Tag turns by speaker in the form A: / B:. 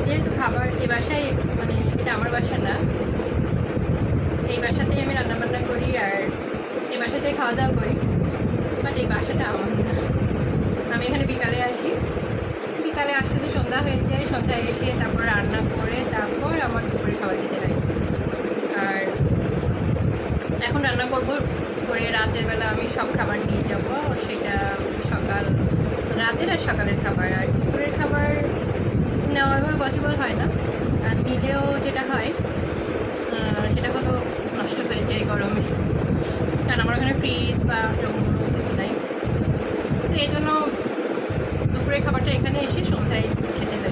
A: যেহেতু খাবার এই বাসায় মানে এটা আমার বাসা না, এই বাসাতেই আমি রান্নাবান্না করি আর এই বাসাতেই খাওয়া দাওয়া করি, বাট এই বাসাটা আমার না। আমি এখানে বিকালে আসি, বিকালে আসতে যে সন্ধ্যা হয়ে যায়, সন্ধ্যায় এসে তারপর রান্না করে তারপর আমার দুপুরে খাবার খেতে হয়। আর এখন রান্না করব করে রাতের বেলা আমি সব খাবার নিয়ে যাব, সেটা সকাল রাতের আর সকালের খাবার। আর দুপুরের খাবার নেওয়া পসিবল হয় না, আর নিলেও যেটা হয় সেটা হলো নষ্ট হয়ে যায় গরমে, কারণ আমার ওখানে ফ্রিজ বা এরকম কোনো কিছু নাই। তো এই জন্য দুপুরের খাবারটা এখানে এসে সন্ধ্যায় খেতে হয়।